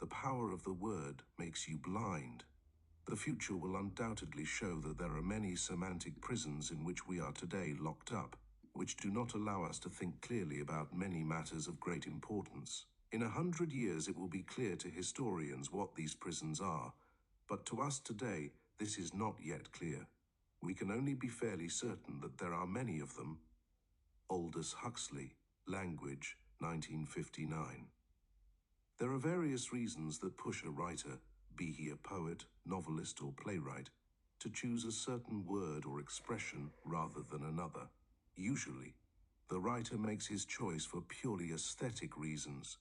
The power of the word makes you blind. The future will undoubtedly show that there are many semantic prisons in which we are today locked up, which do not allow us to think clearly about many matters of great importance. In 100 years it will be clear to historians what these prisons are, but to us today this is not yet clear. We can only be fairly certain that there are many of them. Aldous Huxley, Language, 1959. There are various reasons that push a writer, be he a poet, novelist, or playwright, to choose a certain word or expression rather than another. Usually, the writer makes his choice for purely aesthetic reasons,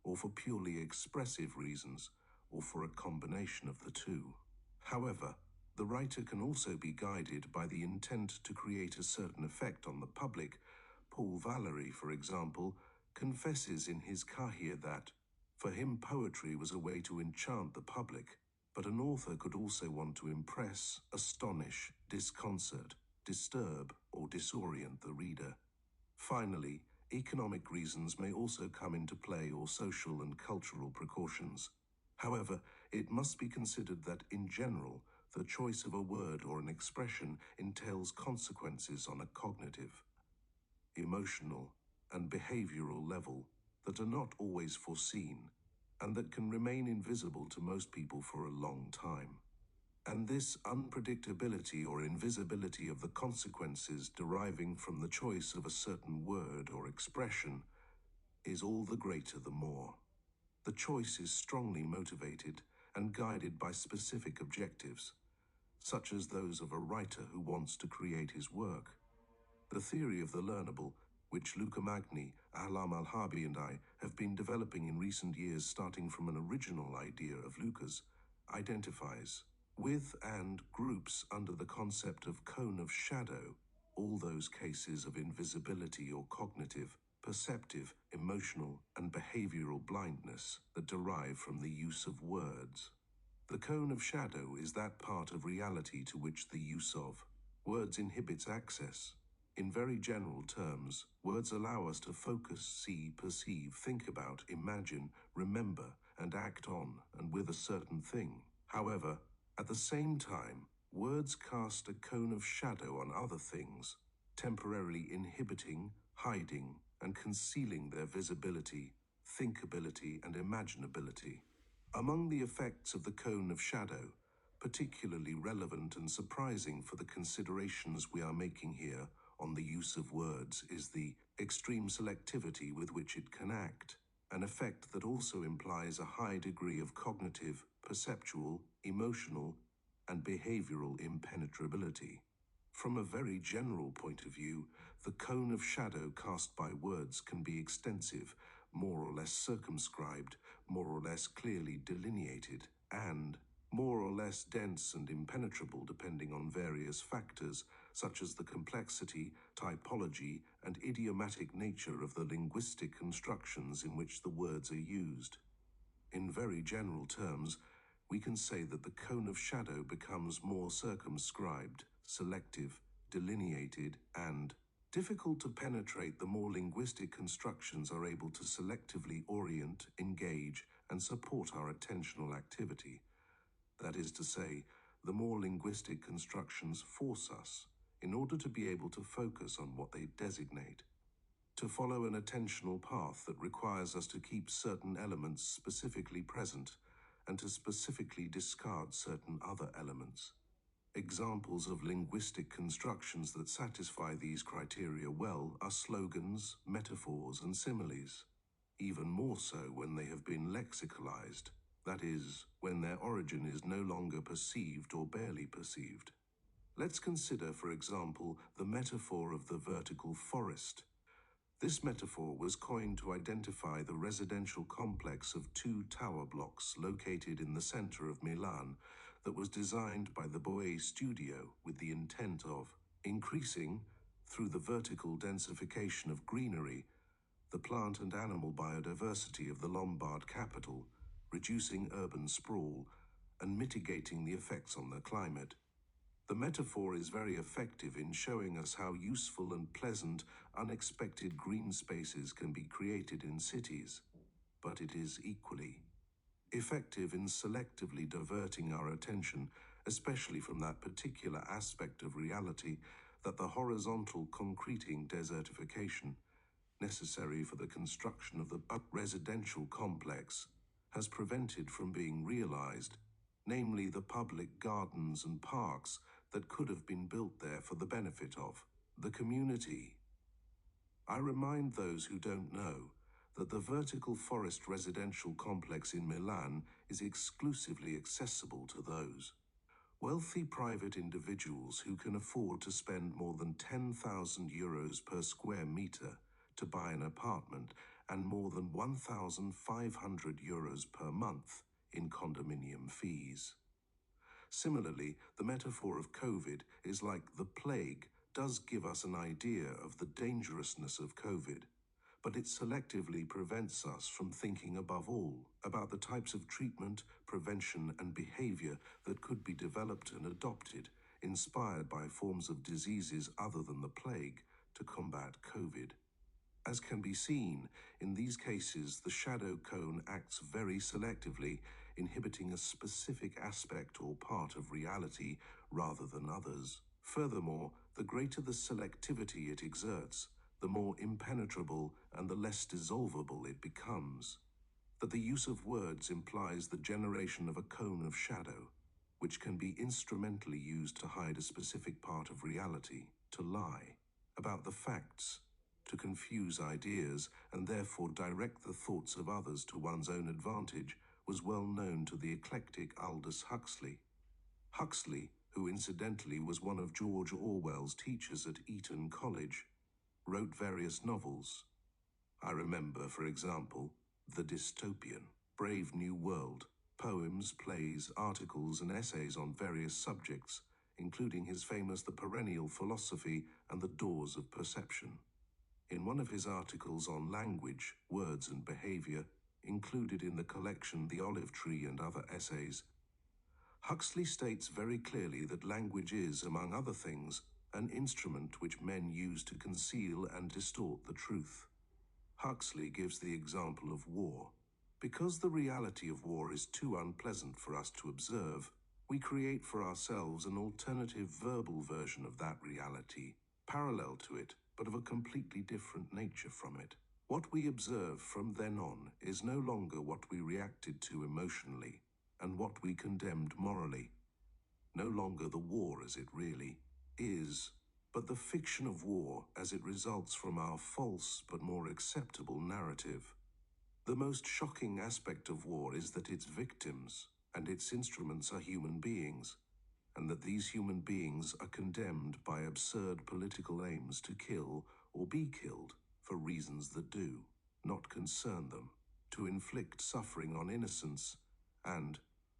or for purely expressive reasons, or for a combination of the two. However, the writer can also be guided by the intent to create a certain effect on the public. Paul Valery, for example, confesses in his Kahir that, for him poetry was a way to enchant the public, but an author could also want to impress, astonish, disconcert, disturb, or disorient the reader. Finally, economic reasons may also come into play, or social and cultural precautions. However, it must be considered that, in general, the choice of a word or an expression entails consequences on a cognitive, emotional, and behavioral level that are not always foreseen, and that can remain invisible to most people for a long time. And this unpredictability or invisibility of the consequences deriving from the choice of a certain word or expression is all the greater the more. The choice is strongly motivated and guided by specific objectives, such as those of a writer who wants to create his work. The theory of the learnable, which Luca Magni, Ahlam Al-Harbi, and I have been developing in recent years starting from an original idea of Luca's, identifies with and groups under the concept of cone of shadow all those cases of invisibility or cognitive, perceptive, emotional, and behavioral blindness that derive from the use of words. The cone of shadow is that part of reality to which the use of words inhibits access. In very general terms, words allow us to focus, see, perceive, think about, imagine, remember, and act on and with a certain thing. However, at the same time, words cast a cone of shadow on other things, temporarily inhibiting, hiding, and concealing their visibility, thinkability, and imaginability. Among the effects of the cone of shadow, particularly relevant and surprising for the considerations we are making here on the use of words, is the extreme selectivity with which it can act, an effect that also implies a high degree of cognitive, perceptual, emotional, and behavioral impenetrability. From a very general point of view, the cone of shadow cast by words can be extensive, more or less circumscribed, more or less clearly delineated, and more or less dense and impenetrable depending on various factors, such as the complexity, typology, and idiomatic nature of the linguistic constructions in which the words are used. In very general terms, we can say that the cone of shadow becomes more circumscribed, selective, delineated, and difficult to penetrate the more linguistic constructions are able to selectively orient, engage, and support our attentional activity. That is to say, the more linguistic constructions force us, in order to be able to focus on what they designate, to follow an attentional path that requires us to keep certain elements specifically present and to specifically discard certain other elements. Examples of linguistic constructions that satisfy these criteria well are slogans, metaphors, and similes, even more so when they have been lexicalized. That is, when their origin is no longer perceived or barely perceived. Let's consider, for example, the metaphor of the vertical forest. This metaphor was coined to identify the residential complex of 2 tower blocks located in the center of Milan that was designed by the Boé studio with the intent of increasing, through the vertical densification of greenery, the plant and animal biodiversity of the Lombard capital, reducing urban sprawl, and mitigating the effects on the climate. The metaphor is very effective in showing us how useful and pleasant, unexpected green spaces can be created in cities, but it is equally effective in selectively diverting our attention, especially from that particular aspect of reality that the horizontal concreting desertification, necessary for the construction of the residential complex, has prevented from being realized, namely the public gardens and parks that could have been built there for the benefit of the community. I remind those who don't know that the vertical forest residential complex in Milan is exclusively accessible to those wealthy private individuals who can afford to spend more than 10,000 euros per square meter to buy an apartment and more than 1,500 euros per month in condominium fees. Similarly, the metaphor of COVID is like the plague does give us an idea of the dangerousness of COVID, but it selectively prevents us from thinking above all about the types of treatment, prevention, and behavior that could be developed and adopted, inspired by forms of diseases other than the plague, to combat COVID. As can be seen, in these cases, the shadow cone acts very selectively, inhibiting a specific aspect or part of reality rather than others. Furthermore, the greater the selectivity it exerts, the more impenetrable and the less dissolvable it becomes. That the use of words implies the generation of a cone of shadow, which can be instrumentally used to hide a specific part of reality, to lie about the facts, to confuse ideas, and therefore direct the thoughts of others to one's own advantage, was well known to the eclectic Aldous Huxley. Huxley, who incidentally was one of George Orwell's teachers at Eton College, wrote various novels. I remember, for example, The Dystopian, Brave New World, poems, plays, articles, and essays on various subjects, including his famous The Perennial Philosophy and The Doors of Perception. In one of his articles on language, words, and behavior, included in the collection The Olive Tree and Other Essays, Huxley states very clearly that language is, among other things, an instrument which men use to conceal and distort the truth. Huxley gives the example of war. Because the reality of war is too unpleasant for us to observe, we create for ourselves an alternative verbal version of that reality, parallel to it, but of a completely different nature from it. What we observe from then on is no longer what we reacted to emotionally and what we condemned morally. No longer the war as it really is, but the fiction of war as it results from our false but more acceptable narrative. The most shocking aspect of war is that its victims and its instruments are human beings, and that these human beings are condemned by absurd political aims to kill or be killed for reasons that do not concern them, to inflict suffering on innocents, and,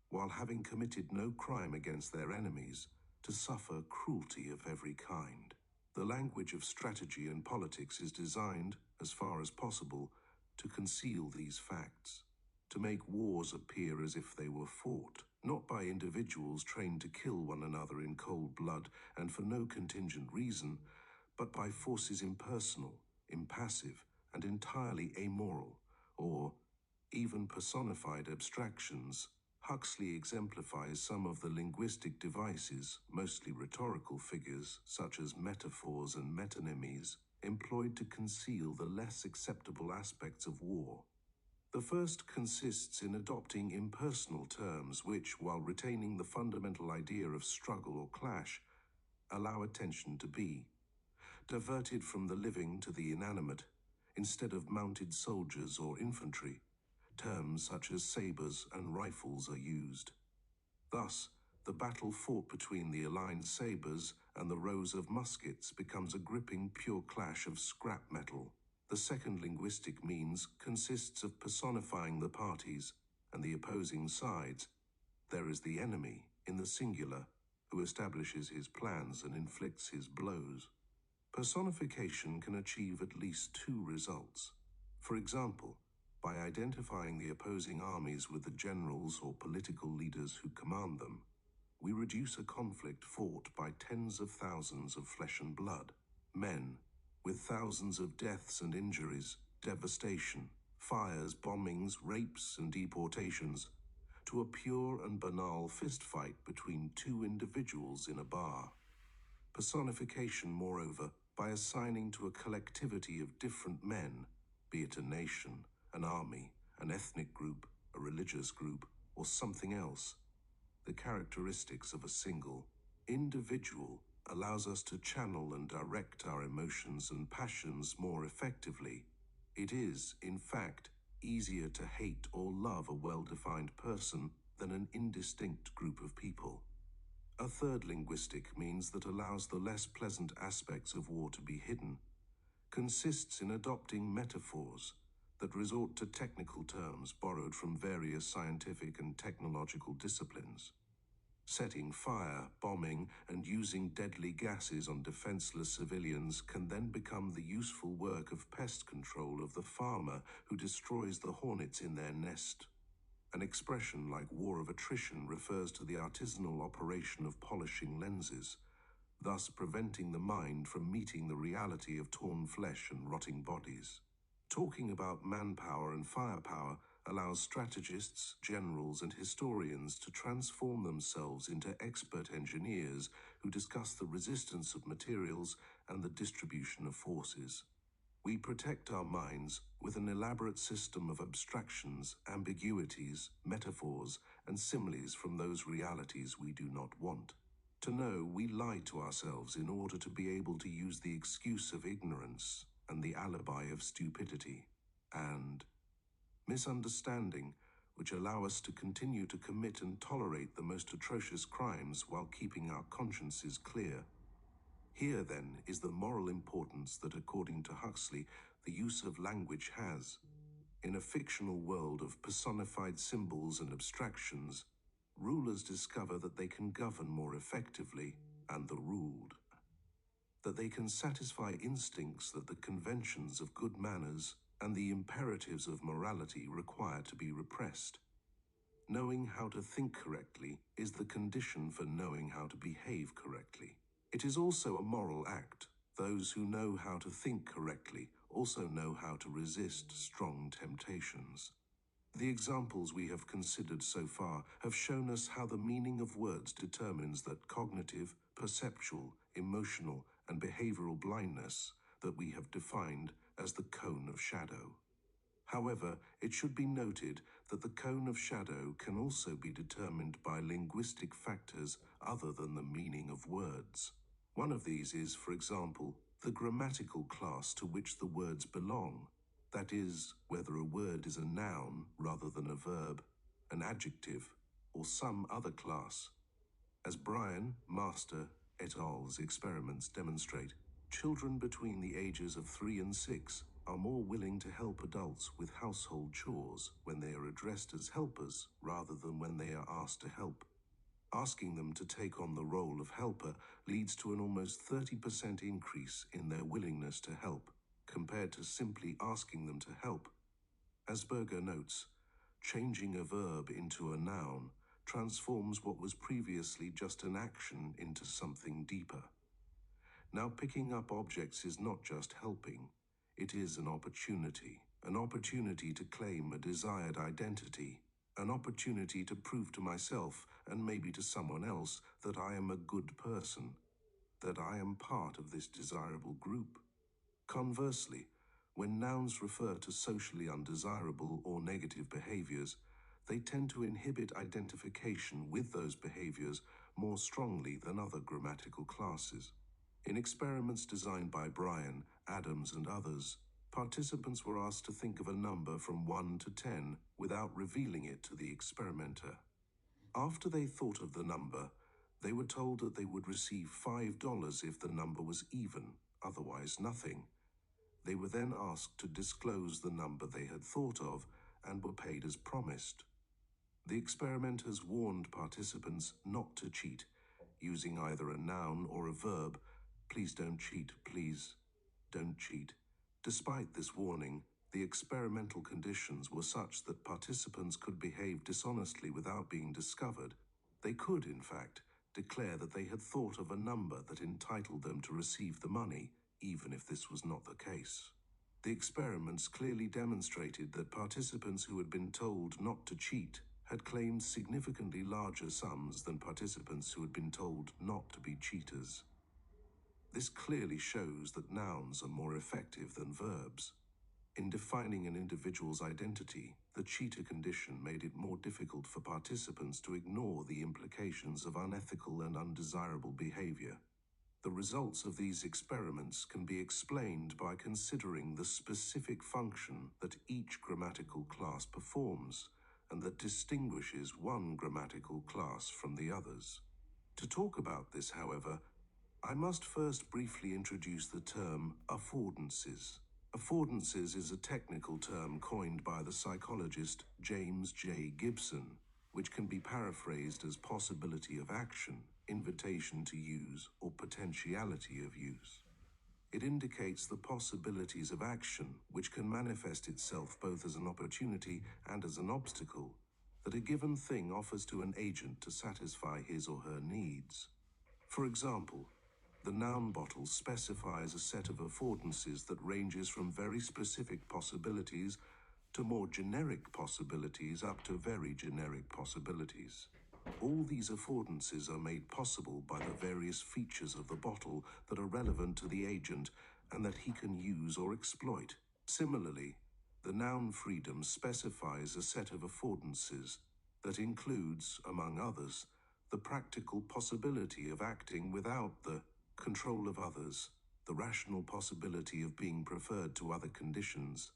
while having committed no crime against their enemies, to suffer cruelty of every kind. The language of strategy and politics is designed, as far as possible, to conceal these facts, to make wars appear as if they were fought, not by individuals trained to kill one another in cold blood and for no contingent reason, but by forces impersonal, impassive, and entirely amoral, or even personified abstractions. Huxley exemplifies some of the linguistic devices, mostly rhetorical figures such as metaphors and metonymies, employed to conceal the less acceptable aspects of war. The first consists in adopting impersonal terms which, while retaining the fundamental idea of struggle or clash, allow attention to be diverted from the living to the inanimate, instead of mounted soldiers or infantry. Terms such as sabers and rifles are used. Thus, the battle fought between the aligned sabers and the rows of muskets becomes a gripping pure clash of scrap metal. The second linguistic means consists of personifying the parties and the opposing sides. There is the enemy, in the singular, who establishes his plans and inflicts his blows. Personification can achieve at least two results. For example, by identifying the opposing armies with the generals or political leaders who command them, we reduce a conflict fought by tens of thousands of flesh and blood, men, with thousands of deaths and injuries, devastation, fires, bombings, rapes, and deportations, to a pure and banal fistfight between two individuals in a bar. Personification, moreover, by assigning to a collectivity of different men, be it a nation, an army, an ethnic group, a religious group, or something else, the characteristics of a single individual allows us to channel and direct our emotions and passions more effectively. It is, in fact, easier to hate or love a well-defined person than an indistinct group of people. A third linguistic means that allows the less pleasant aspects of war to be hidden, consists in adopting metaphors that resort to technical terms borrowed from various scientific and technological disciplines. Setting fire, bombing, and using deadly gases on defenseless civilians can then become the useful work of pest control of the farmer who destroys the hornets in their nest. An expression like war of attrition refers to the artisanal operation of polishing lenses, thus preventing the mind from meeting the reality of torn flesh and rotting bodies. Talking about manpower and firepower allows strategists, generals, and historians to transform themselves into expert engineers who discuss the resistance of materials and the distribution of forces. We protect our minds with an elaborate system of abstractions, ambiguities, metaphors, and similes from those realities we do not want. To know, we lie to ourselves in order to be able to use the excuse of ignorance and the alibi of stupidity and misunderstanding, which allow us to continue to commit and tolerate the most atrocious crimes while keeping our consciences clear. Here, then, is the moral importance that, according to Huxley, the use of language has. In a fictional world of personified symbols and abstractions, rulers discover that they can govern more effectively, and the ruled. That they can satisfy instincts that the conventions of good manners and the imperatives of morality require to be repressed. Knowing how to think correctly is the condition for knowing how to behave correctly. It is also a moral act. Those who know how to think correctly also know how to resist strong temptations. The examples we have considered so far have shown us how the meaning of words determines that cognitive, perceptual, emotional, and behavioral blindness that we have defined as the cone of shadow. However, it should be noted that the cone of shadow can also be determined by linguistic factors other than the meaning of words. One of these is, for example, the grammatical class to which the words belong. That is, whether a word is a noun rather than a verb, an adjective, or some other class. As Bryan, Master, et al.'s experiments demonstrate, children between the ages of 3 and 6 are more willing to help adults with household chores when they are addressed as helpers rather than when they are asked to help. Asking them to take on the role of helper leads to an almost 30% increase in their willingness to help, compared to simply asking them to help. As Berger notes, changing a verb into a noun transforms what was previously just an action into something deeper. Now, picking up objects is not just helping, it is an opportunity to claim a desired identity, an opportunity to prove to myself and maybe to someone else that I am a good person, that I am part of this desirable group. Conversely, when nouns refer to socially undesirable or negative behaviors, they tend to inhibit identification with those behaviors more strongly than other grammatical classes. In experiments designed by Bryan, Adams, and others, participants were asked to think of a number from 1 to 10 without revealing it to the experimenter. After they thought of the number, they were told that they would receive $5 if the number was even, otherwise nothing. They were then asked to disclose the number they had thought of and were paid as promised. The experimenters warned participants not to cheat, using either a noun or a verb. Please don't cheat, please. Don't cheat. Despite this warning, the experimental conditions were such that participants could behave dishonestly without being discovered. They could, in fact, declare that they had thought of a number that entitled them to receive the money, even if this was not the case. The experiments clearly demonstrated that participants who had been told not to cheat had claimed significantly larger sums than participants who had been told not to be cheaters. This clearly shows that nouns are more effective than verbs. In defining an individual's identity, the cheater condition made it more difficult for participants to ignore the implications of unethical and undesirable behavior. The results of these experiments can be explained by considering the specific function that each grammatical class performs and that distinguishes one grammatical class from the others. To talk about this, however, I must first briefly introduce the term affordances. Affordances is a technical term coined by the psychologist James J. Gibson, which can be paraphrased as possibility of action, invitation to use, or potentiality of use. It indicates the possibilities of action, which can manifest itself both as an opportunity and as an obstacle, that a given thing offers to an agent to satisfy his or her needs. For example, the noun bottle specifies a set of affordances that ranges from very specific possibilities to more generic possibilities up to very generic possibilities. All these affordances are made possible by the various features of the bottle that are relevant to the agent and that he can use or exploit. Similarly, the noun freedom specifies a set of affordances that includes, among others, the practical possibility of acting without the control of others, the rational possibility of being preferred to other conditions,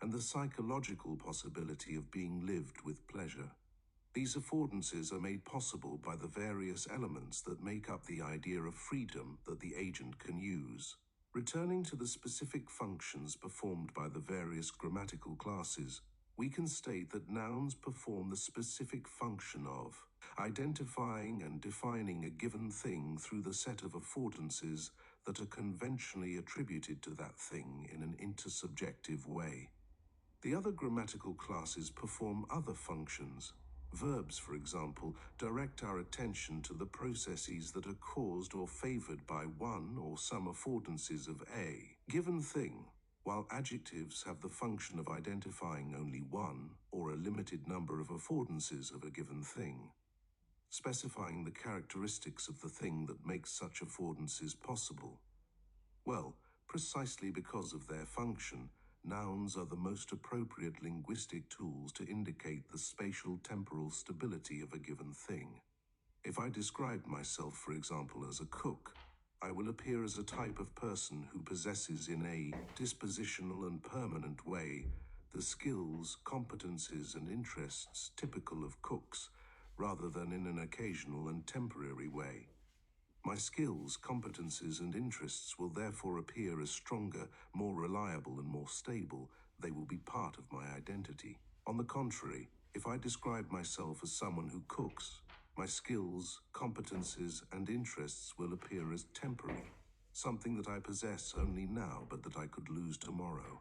and the psychological possibility of being lived with pleasure. These affordances are made possible by the various elements that make up the idea of freedom that the agent can use. Returning to the specific functions performed by the various grammatical classes, we can state that nouns perform the specific function of identifying and defining a given thing through the set of affordances that are conventionally attributed to that thing in an intersubjective way. The other grammatical classes perform other functions. Verbs, for example, direct our attention to the processes that are caused or favored by one or some affordances of a given thing, while adjectives have the function of identifying only one or a limited number of affordances of a given thing, specifying the characteristics of the thing that makes such affordances possible. Well, precisely because of their function, nouns are the most appropriate linguistic tools to indicate the spatial temporal stability of a given thing. If I describe myself, for example, as a cook, I will appear as a type of person who possesses in a dispositional and permanent way the skills, competencies, and interests typical of cooks, rather than in an occasional and temporary way. My skills, competencies, and interests will therefore appear as stronger, more reliable, and more stable. They will be part of my identity. On the contrary, if I describe myself as someone who cooks, my skills, competencies, and interests will appear as temporary, something that I possess only now but that I could lose tomorrow.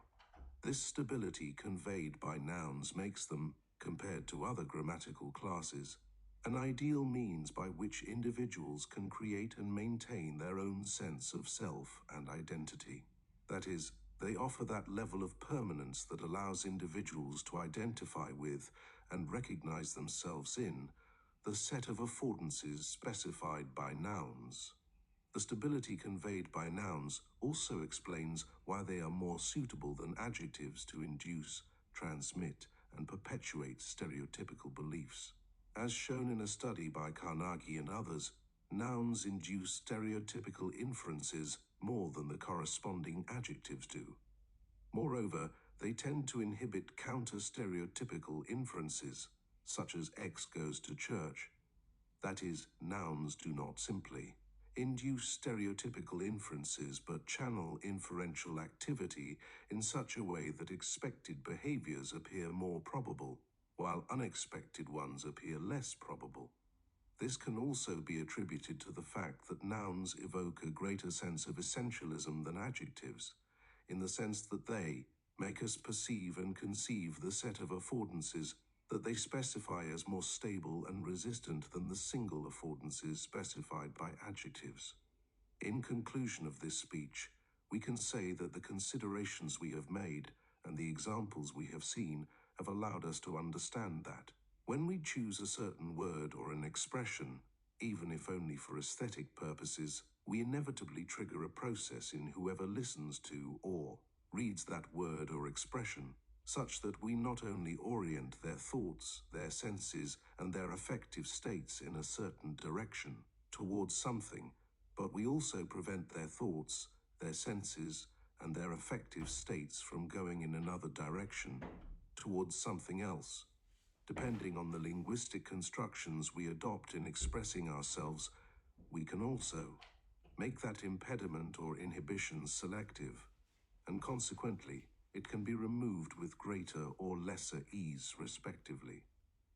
This stability conveyed by nouns makes them, compared to other grammatical classes, an ideal means by which individuals can create and maintain their own sense of self and identity. That is, they offer that level of permanence that allows individuals to identify with and recognize themselves in the set of affordances specified by nouns. The stability conveyed by nouns also explains why they are more suitable than adjectives to induce, transmit, and perpetuate stereotypical beliefs. As shown in a study by Carnegie and others, nouns induce stereotypical inferences more than the corresponding adjectives do. Moreover, they tend to inhibit counter-stereotypical inferences, such as X goes to church. That is, nouns do not simply induce stereotypical inferences but channel inferential activity in such a way that expected behaviors appear more probable, while unexpected ones appear less probable. This can also be attributed to the fact that nouns evoke a greater sense of essentialism than adjectives, in the sense that they make us perceive and conceive the set of affordances that they specify as more stable and resistant than the single affordances specified by adjectives. In conclusion of this speech, we can say that the considerations we have made and the examples we have seen have allowed us to understand that When we choose a certain word or an expression, even if only for aesthetic purposes, we inevitably trigger a process in whoever listens to or reads that word or expression, such that we not only orient their thoughts, their senses, and their affective states in a certain direction towards something, but we also prevent their thoughts, their senses, and their affective states from going in another direction towards something else. Depending on the linguistic constructions we adopt in expressing ourselves, we can also make that impediment or inhibition selective, and consequently, it can be removed with greater or lesser ease, respectively.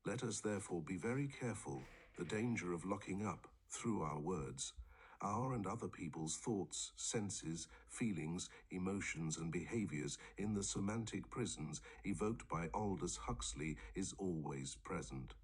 Let us therefore be very careful the danger of locking up, through our words, our and other people's thoughts, senses, feelings, emotions, and behaviors in the semantic prisons evoked by Aldous Huxley is always present.